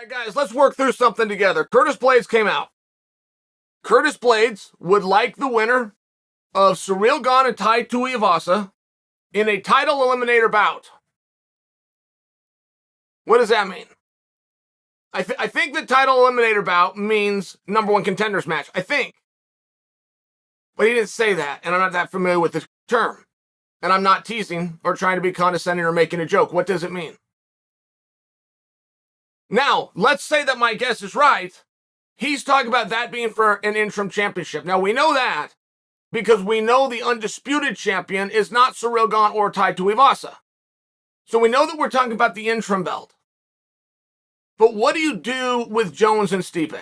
right, guys, let's work through something together. Curtis Blaydes came out. Curtis Blaydes would like the winner of Ciryl Gane and Tuivasa in a title eliminator bout. What does that mean? I think the title eliminator bout means number one contenders match. I think. But he didn't say that, and I'm not that familiar with the term. And I'm not teasing or trying to be condescending or making a joke. What does it mean? Now, let's say that my guess is right. He's talking about that being for an interim championship. Now, we know that because we know the undisputed champion is not Ciryl Gane or Tuivasa. So we know that we're talking about the interim belt. But what do you do with Jones and Stipe?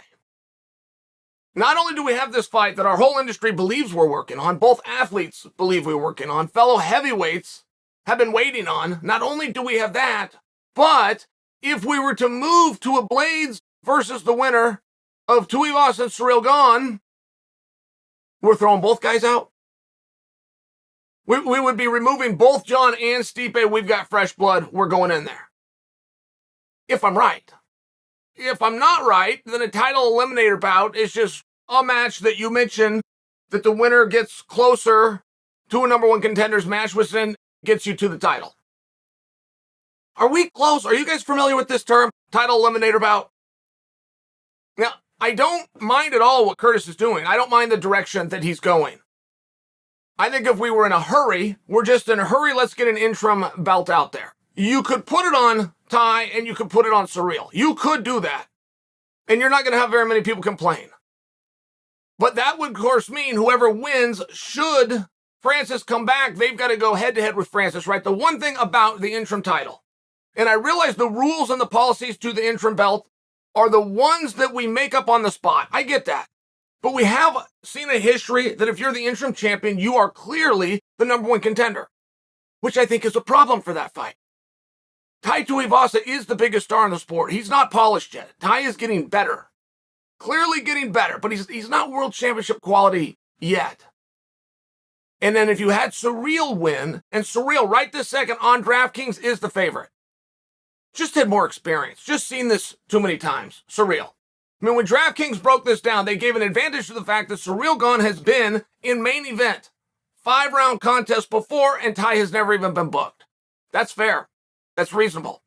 Not only do we have this fight that our whole industry believes we're working on, both athletes believe we're working on, fellow heavyweights have been waiting on, not only do we have that, but if we were to move to a Blaydes versus the winner of Tuivasa and Ciryl Gane, we're throwing both guys out. We would be removing both Jon and Stipe. We've got fresh blood. We're going in there. If I'm right. If I'm not right, then a title eliminator bout is just a match that you mentioned that the winner gets closer to a number one contenders match, which then gets you to the title. Are we close? Are you guys familiar with this term, title eliminator bout? Now, I don't mind at all what Curtis is doing. I don't mind the direction that he's going. I think if we were in a hurry, we're just in a hurry, let's get an interim belt out there. You could put it on Ty and you could put it on Ciryl. You could do that. And you're not going to have very many people complain. But that would, of course, mean whoever wins, should Francis come back, they've got to go head-to-head with Francis, right? The one thing about the interim title, and I realize the rules and the policies to the interim belt are the ones that we make up on the spot. I get that. But we have seen a history that if you're the interim champion, you are clearly the number one contender, which I think is a problem for that fight. Tuivasa is the biggest star in the sport. He's not polished yet. Ty is getting better. Clearly getting better, but he's not world championship quality yet. And then if you had Ciryl win, and Ciryl right this second on DraftKings is the favorite. Just had more experience. Just seen this too many times. Ciryl. I mean, when DraftKings broke this down, they gave an advantage to the fact that Ciryl Gane has been in main event 5-round contests before, and Ty has never even been booked. That's fair. That's reasonable.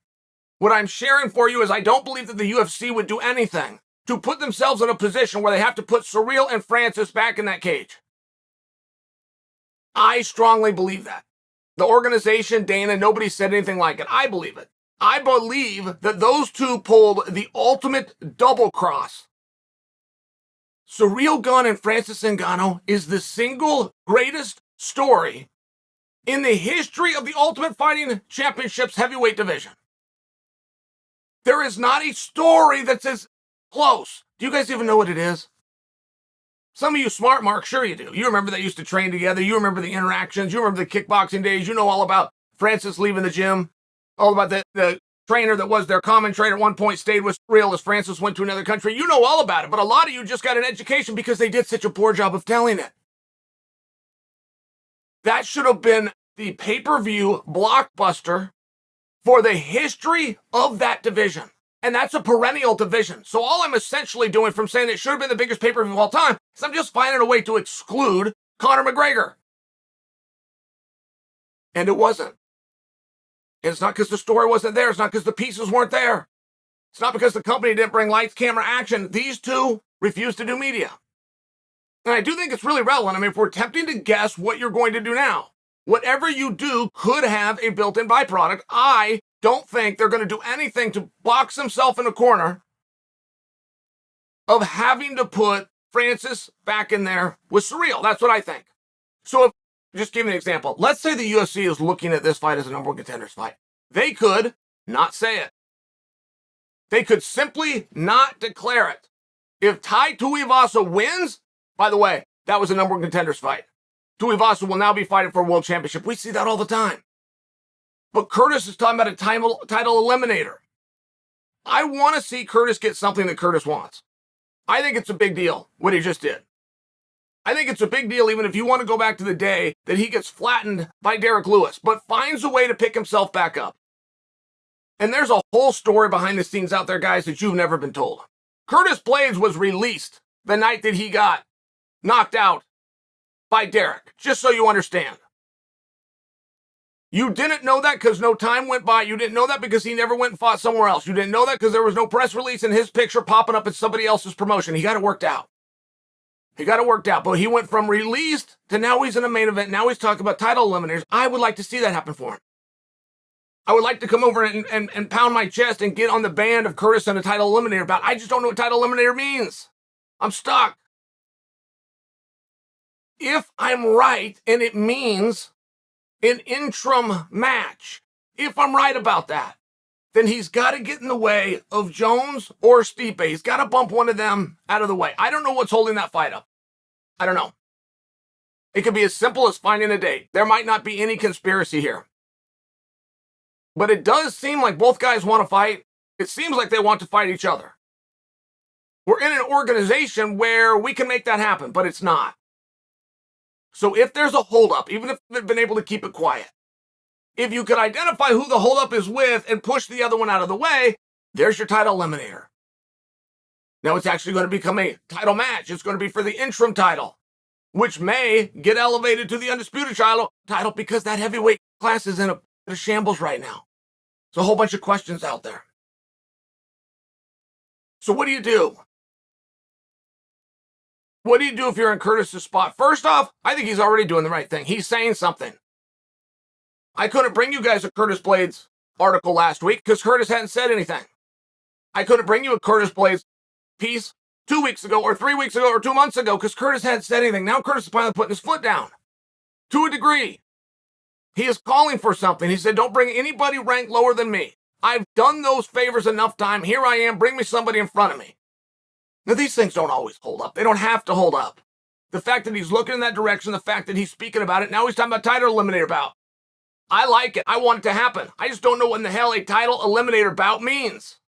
What I'm sharing for you is I don't believe that the UFC would do anything to put themselves in a position where they have to put Ciryl and Francis back in that cage. I strongly believe that. The organization, Dana, nobody said anything like it. I believe it. I believe that those two pulled the ultimate double cross. Ciryl Gane and Francis Ngannou is the single greatest story in the history of the Ultimate Fighting Championships heavyweight division. There is not a story that's as close. Do you guys even know what it is? Some of you smart, Mark, sure you do. You remember they used to train together. You remember the interactions. You remember the kickboxing days. You know all about Francis leaving the gym. All about the trainer that was their commentator at one point stayed with Ciryl as Francis went to another country. You know all about it. But a lot of you just got an education because they did such a poor job of telling it. That should have been the pay-per-view blockbuster for the history of that division. And that's a perennial division. So all I'm essentially doing from saying it should have been the biggest pay-per-view of all time is I'm just finding a way to exclude Conor McGregor. And it wasn't. And it's not because the story wasn't there. It's not because the pieces weren't there. It's not because the company didn't bring lights, camera, action. These two refused to do media. And I do think it's really relevant. I mean, if we're attempting to guess what you're going to do now, whatever you do could have a built-in byproduct. I don't think they're going to do anything to box themselves in a corner of having to put Francis back in there with Ciryl. That's what I think. So just give me an example. Let's say the UFC is looking at this fight as a number one contenders fight. They could not say it. They could simply not declare it. If Tuivasa wins, by the way, that was a number one contenders fight. Tuivasa will now be fighting for a world championship. We see that all the time. But Curtis is talking about a title eliminator. I want to see Curtis get something that Curtis wants. I think it's a big deal, what he just did. I think it's a big deal even if you want to go back to the day that he gets flattened by Derek Lewis, but finds a way to pick himself back up. And there's a whole story behind the scenes out there, guys, that you've never been told. Curtis Blaydes was released the night that he got knocked out by Derek, just so you understand. You didn't know that because no time went by. You didn't know that because he never went and fought somewhere else. You didn't know that because there was no press release and his picture popping up at somebody else's promotion. He got it worked out. But he went from released to now he's in a main event. Now he's talking about title eliminators. I would like to see that happen for him. I would like to come over and pound my chest and get on the band of Curtis and a title eliminator bout. I just don't know what title eliminator means. I'm stuck. If I'm right and it means an interim match, if I'm right about that, then he's got to get in the way of Jones or Stipe. He's got to bump one of them out of the way. I don't know what's holding that fight up. I don't know. It could be as simple as finding a date. There might not be any conspiracy here. But it does seem like both guys want to fight. It seems like they want to fight each other. We're in an organization where we can make that happen, but it's not. So if there's a holdup, even if they've been able to keep it quiet, if you could identify who the holdup is with and push the other one out of the way, there's your title eliminator. Now it's actually going to become a title match. It's going to be for the interim title, which may get elevated to the undisputed title because that heavyweight class is in a shambles right now. There's a whole bunch of questions out there. So what do you do? What do you do if you're in Curtis's spot? First off, I think he's already doing the right thing. He's saying something. I couldn't bring you guys a Curtis Blaydes article last week because Curtis hadn't said anything. I couldn't bring you a Curtis Blaydes piece 2 weeks ago or 3 weeks ago or 2 months ago because Curtis hadn't said anything. Now Curtis is finally putting his foot down. To a degree. He is calling for something. He said, don't bring anybody ranked lower than me. I've done those favors enough time. Here I am. Bring me somebody in front of me. Now, these things don't always hold up. They don't have to hold up. The fact that he's looking in that direction, the fact that he's speaking about it, now he's talking about title eliminator bout. I like it. I want it to happen. I just don't know what in the hell a title eliminator bout means.